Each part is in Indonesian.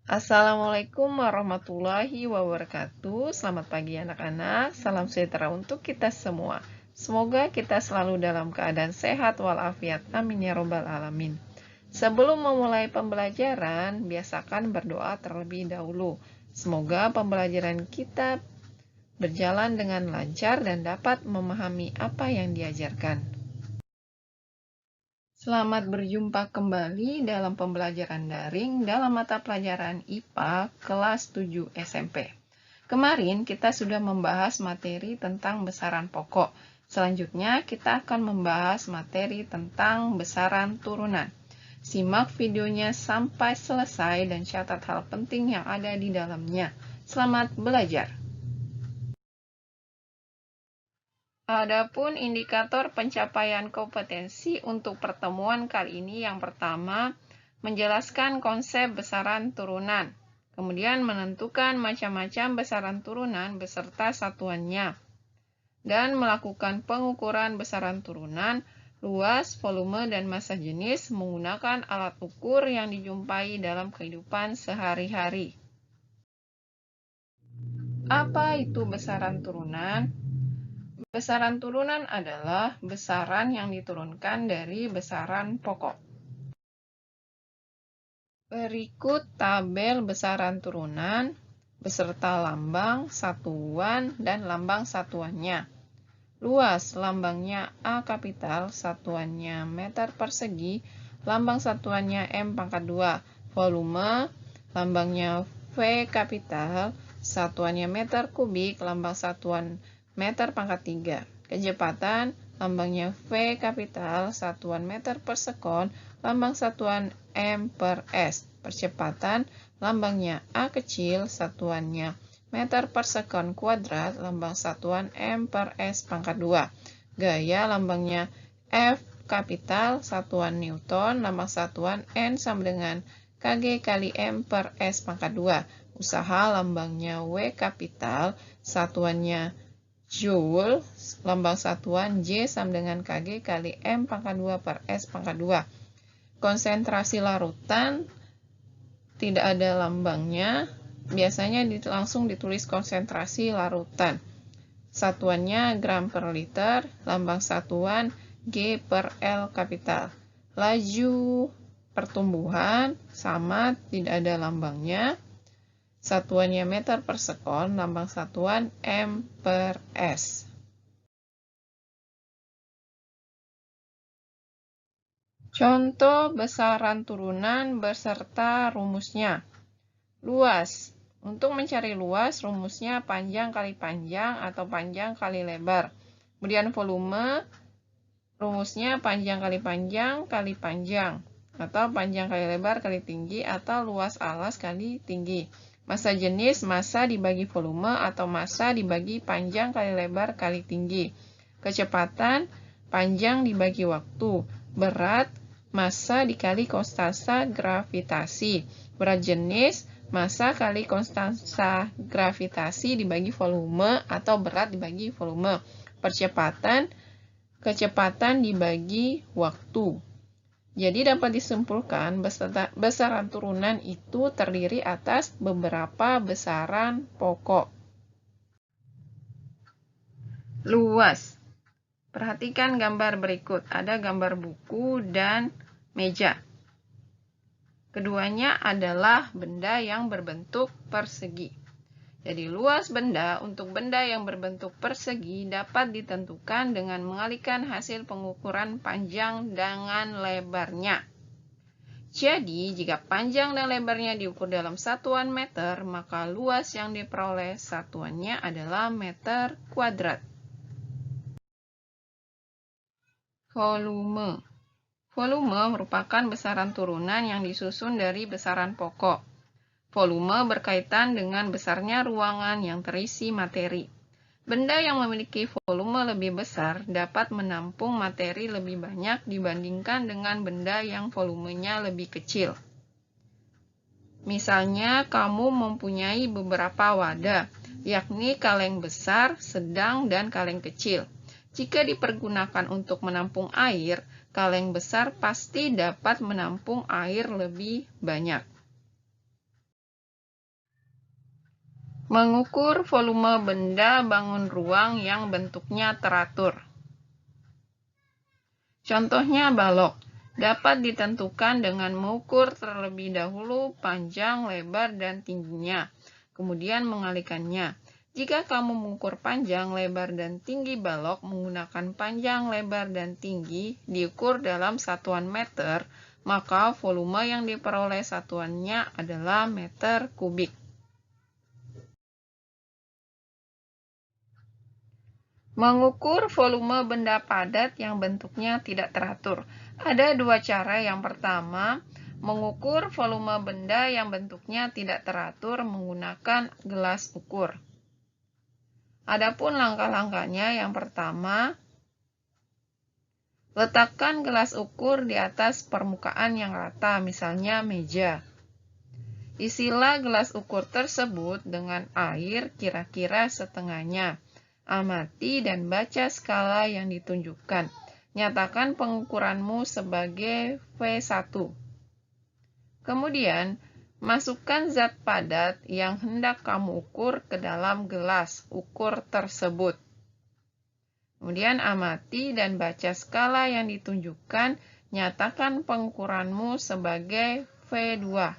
Assalamualaikum warahmatullahi wabarakatuh. Selamat pagi anak-anak. Salam sejahtera untuk kita semua. Semoga kita selalu dalam keadaan sehat walafiat. Amin ya robbal alamin. Sebelum memulai pembelajaran, biasakan berdoa terlebih dahulu. Semoga pembelajaran kita berjalan dengan lancar dan dapat memahami apa yang diajarkan. Selamat berjumpa kembali dalam pembelajaran daring dalam mata pelajaran IPA kelas 7 SMP. Kemarin kita sudah membahas materi tentang besaran pokok. Selanjutnya kita akan membahas materi tentang besaran turunan. Simak videonya sampai selesai dan catat hal penting yang ada di dalamnya. Selamat belajar! Adapun indikator pencapaian kompetensi untuk pertemuan kali ini yang pertama, menjelaskan konsep besaran turunan. Kemudian menentukan macam-macam besaran turunan beserta satuannya. Dan melakukan pengukuran besaran turunan, luas, volume, dan massa jenis menggunakan alat ukur yang dijumpai dalam kehidupan sehari-hari. Apa itu besaran turunan? Besaran turunan adalah besaran yang diturunkan dari besaran pokok. Berikut tabel besaran turunan beserta lambang, satuan, dan lambang satuannya. Luas, lambangnya A kapital, satuannya meter persegi, lambang satuannya M pangkat 2. Volume, lambangnya V kapital, satuannya meter kubik, lambang satuan meter pangkat 3. Kecepatan, lambangnya V kapital, satuan meter per sekon, lambang satuan M per S. Percepatan, lambangnya A kecil, satuannya meter per sekon kuadrat, lambang satuan M per S pangkat 2. Gaya, lambangnya F kapital, satuan Newton, lambang satuan N sama dengan kg kali M per S pangkat 2. Usaha, lambangnya W kapital, satuannya Joule, lambang satuan J sama dengan kg kali M pangkat 2 per S pangkat 2. Konsentrasi larutan tidak ada lambangnya, biasanya langsung ditulis konsentrasi larutan. Satuannya gram per liter, lambang satuan G per L kapital. Laju pertumbuhan sama, tidak ada lambangnya. Satuannya meter per sekon, lambang satuan M per S. Contoh besaran turunan beserta rumusnya. Luas. Untuk mencari luas, rumusnya panjang kali panjang atau panjang kali lebar. Kemudian volume, rumusnya panjang kali panjang kali panjang. Atau panjang kali lebar kali tinggi atau luas alas kali tinggi. Massa jenis, massa dibagi volume atau massa dibagi panjang kali lebar kali tinggi. Kecepatan, panjang dibagi waktu. Berat, massa dikali konstanta gravitasi. Berat jenis, massa kali konstanta gravitasi dibagi volume atau berat dibagi volume. Percepatan, kecepatan dibagi waktu. Jadi dapat disimpulkan besaran turunan itu terdiri atas beberapa besaran pokok. Luas. Perhatikan gambar berikut. Ada gambar buku dan meja. Keduanya adalah benda yang berbentuk persegi. Jadi luas benda untuk benda yang berbentuk persegi dapat ditentukan dengan mengalihkan hasil pengukuran panjang dengan lebarnya. Jadi, jika panjang dan lebarnya diukur dalam satuan meter, maka luas yang diperoleh satuannya adalah meter kuadrat. Volume. Volume merupakan besaran turunan yang disusun dari besaran pokok. Volume berkaitan dengan besarnya ruangan yang terisi materi. Benda yang memiliki volume lebih besar dapat menampung materi lebih banyak dibandingkan dengan benda yang volumenya lebih kecil. Misalnya, kamu mempunyai beberapa wadah, yakni kaleng besar, sedang, dan kaleng kecil. Jika dipergunakan untuk menampung air, kaleng besar pasti dapat menampung air lebih banyak. Mengukur volume benda bangun ruang yang bentuknya teratur. Contohnya balok. Dapat ditentukan dengan mengukur terlebih dahulu panjang, lebar, dan tingginya, kemudian mengalikannya. Jika kamu mengukur panjang, lebar, dan tinggi balok menggunakan panjang, lebar, dan tinggi diukur dalam satuan meter, maka volume yang diperoleh satuannya adalah meter kubik. Mengukur volume benda padat yang bentuknya tidak teratur. Ada dua cara. Yang pertama, mengukur volume benda yang bentuknya tidak teratur menggunakan gelas ukur. Adapun langkah-langkahnya, yang pertama, letakkan gelas ukur di atas permukaan yang rata, misalnya meja. Isilah gelas ukur tersebut dengan air kira-kira setengahnya. Amati dan baca skala yang ditunjukkan. Nyatakan pengukuranmu sebagai V1. Kemudian, masukkan zat padat yang hendak kamu ukur ke dalam gelas ukur tersebut. Kemudian amati dan baca skala yang ditunjukkan. Nyatakan pengukuranmu sebagai V2.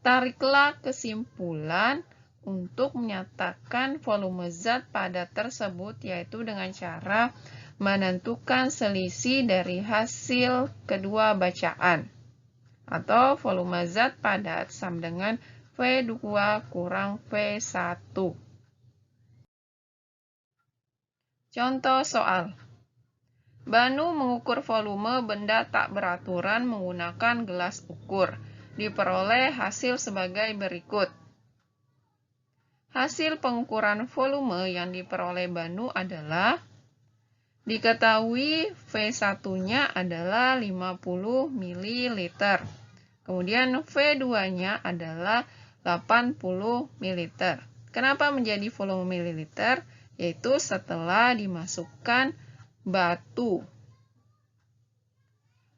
Tariklah kesimpulan untuk menyatakan volume zat padat tersebut, yaitu dengan cara menentukan selisih dari hasil kedua bacaan, atau volume zat padat sama dengan V2 kurang V1. Contoh soal. Banu mengukur volume benda tak beraturan menggunakan gelas ukur. Diperoleh hasil sebagai berikut. Hasil pengukuran volume yang diperoleh Banu adalah, diketahui V1-nya adalah 50 ml. Kemudian V2-nya adalah 80 ml. Kenapa menjadi volume mililiter? Yaitu setelah dimasukkan batu.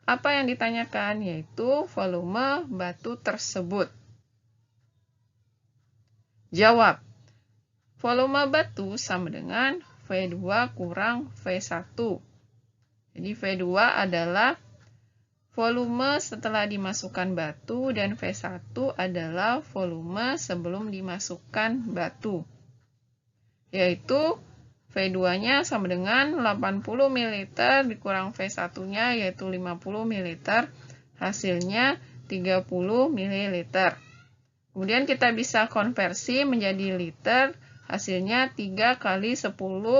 Apa yang ditanyakan? Yaitu volume batu tersebut. Jawab. Volume batu sama dengan V2 kurang V1. Jadi V2 adalah volume setelah dimasukkan batu dan V1 adalah volume sebelum dimasukkan batu. Yaitu V2-nya sama dengan 80 ml dikurang V1-nya yaitu 50 ml. Hasilnya 30 ml. Kemudian kita bisa konversi menjadi liter. Hasilnya 3 kali 10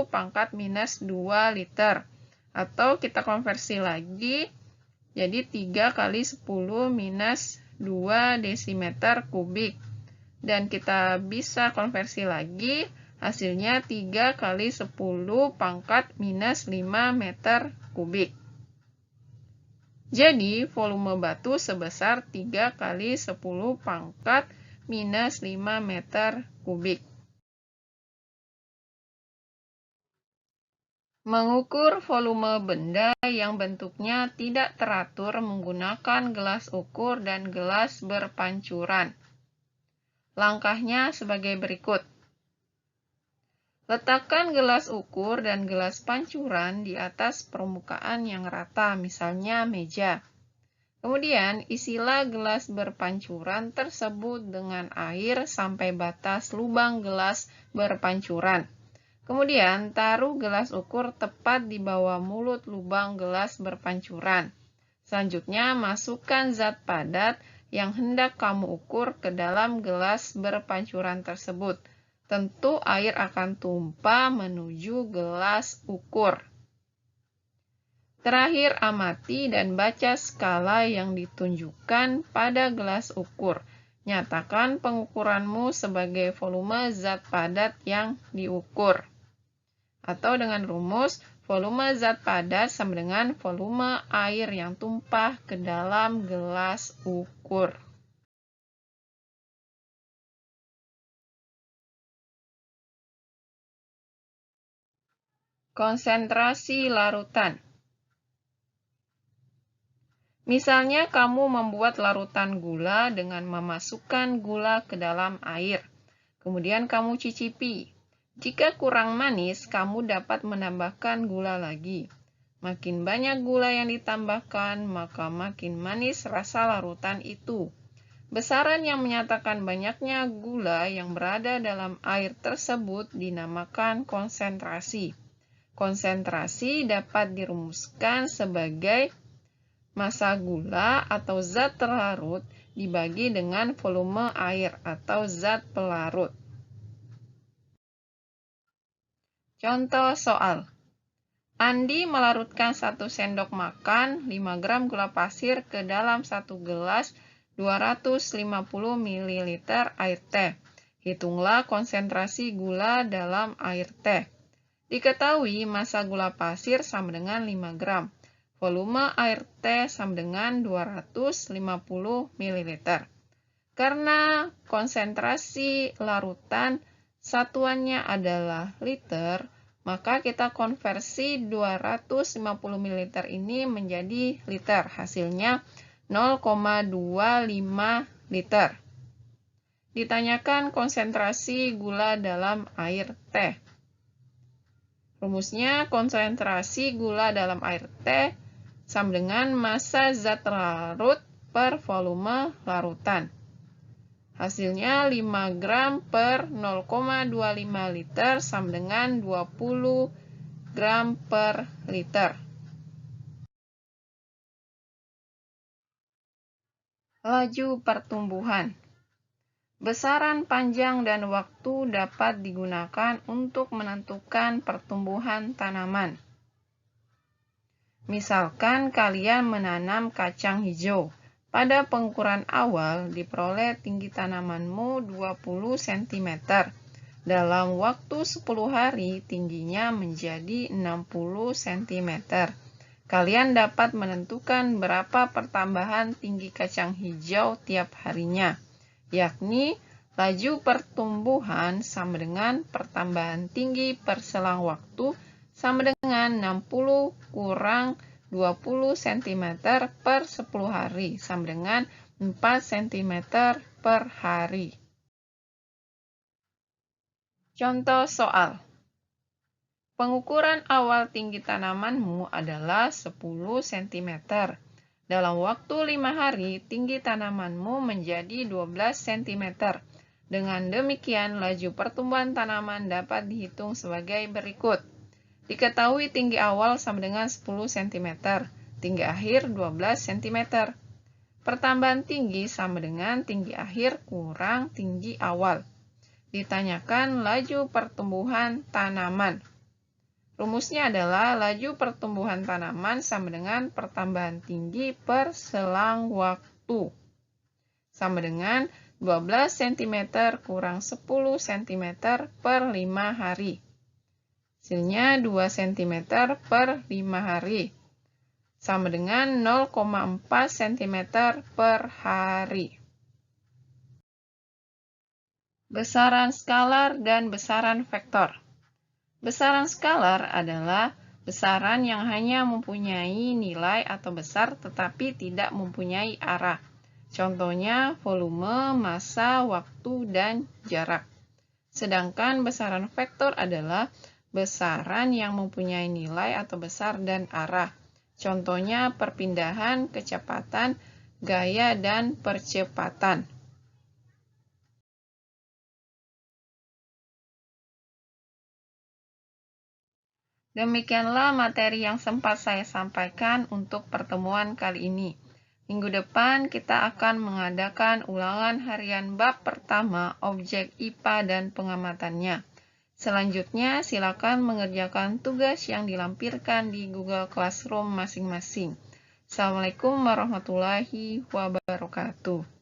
pangkat minus 2 liter. Atau kita konversi lagi, jadi 3 kali 10 minus 2 desimeter kubik. Dan kita bisa konversi lagi, hasilnya 3 kali 10 pangkat minus 5 meter kubik. Jadi, volume batu sebesar 3 kali 10 pangkat minus 5 meter kubik. Mengukur volume benda yang bentuknya tidak teratur menggunakan gelas ukur dan gelas berpancuran. Langkahnya sebagai berikut. Letakkan gelas ukur dan gelas pancuran di atas permukaan yang rata, misalnya meja. Kemudian, isilah gelas berpancuran tersebut dengan air sampai batas lubang gelas berpancuran. Kemudian, taruh gelas ukur tepat di bawah mulut lubang gelas berpancuran. Selanjutnya, masukkan zat padat yang hendak kamu ukur ke dalam gelas berpancuran tersebut. Tentu air akan tumpah menuju gelas ukur. Terakhir, amati dan baca skala yang ditunjukkan pada gelas ukur. Nyatakan pengukuranmu sebagai volume zat padat yang diukur. Atau dengan rumus, volume zat padat sama dengan volume air yang tumpah ke dalam gelas ukur. Konsentrasi larutan. Misalnya kamu membuat larutan gula dengan memasukkan gula ke dalam air. Kemudian kamu cicipi. Jika kurang manis, kamu dapat menambahkan gula lagi. Makin banyak gula yang ditambahkan, maka makin manis rasa larutan itu. Besaran yang menyatakan banyaknya gula yang berada dalam air tersebut dinamakan konsentrasi. Konsentrasi dapat dirumuskan sebagai massa gula atau zat terlarut dibagi dengan volume air atau zat pelarut. Contoh soal. Andi melarutkan 1 sendok makan 5 gram gula pasir ke dalam 1 gelas 250 ml air teh. Hitunglah konsentrasi gula dalam air teh. Diketahui massa gula pasir sama dengan 5 gram. Volume air teh sama dengan 250 ml. Karena konsentrasi larutan satuannya adalah liter, maka kita konversi 250 ml ini menjadi liter. Hasilnya 0,25 liter. Ditanyakan konsentrasi gula dalam air teh. Rumusnya konsentrasi gula dalam air teh sama dengan massa zat larut per volume larutan. Hasilnya 5 gram per 0,25 liter sama dengan 20 gram per liter. Laju pertumbuhan. Besaran panjang dan waktu dapat digunakan untuk menentukan pertumbuhan tanaman. Misalkan kalian menanam kacang hijau. Pada pengukuran awal diperoleh tinggi tanamanmu 20 cm. Dalam waktu 10 hari tingginya menjadi 60 cm. Kalian dapat menentukan berapa pertambahan tinggi kacang hijau tiap harinya, yakni laju pertumbuhan sama dengan pertambahan tinggi per selang waktu sama dengan 60 kurang 20 cm per 10 hari sama dengan 4 cm per hari. Contoh soal. Pengukuran awal tinggi tanamanmu adalah 10 cm. Dalam waktu 5 hari, tinggi tanamanmu menjadi 12 cm. Dengan demikian, laju pertumbuhan tanaman dapat dihitung sebagai berikut. Diketahui tinggi awal sama dengan 10 cm, tinggi akhir 12 cm. Pertambahan tinggi sama dengan tinggi akhir kurang tinggi awal. Ditanyakan laju pertumbuhan tanaman. Rumusnya adalah laju pertumbuhan tanaman sama dengan pertambahan tinggi per selang waktu. Sama dengan 12 cm kurang 10 cm per 5 hari. Hasilnya 2 cm per 5 hari. Sama dengan 0,4 cm per hari. Besaran skalar dan besaran vektor. Besaran skalar adalah besaran yang hanya mempunyai nilai atau besar tetapi tidak mempunyai arah. Contohnya volume, massa, waktu, dan jarak. Sedangkan besaran vektor adalah besaran yang mempunyai nilai atau besar dan arah. Contohnya perpindahan, kecepatan, gaya, dan percepatan. Demikianlah materi yang sempat saya sampaikan untuk pertemuan kali ini. Minggu depan kita akan mengadakan ulangan harian bab pertama objek IPA dan pengamatannya. Selanjutnya, silakan mengerjakan tugas yang dilampirkan di Google Classroom masing-masing. Assalamualaikum warahmatullahi wabarakatuh.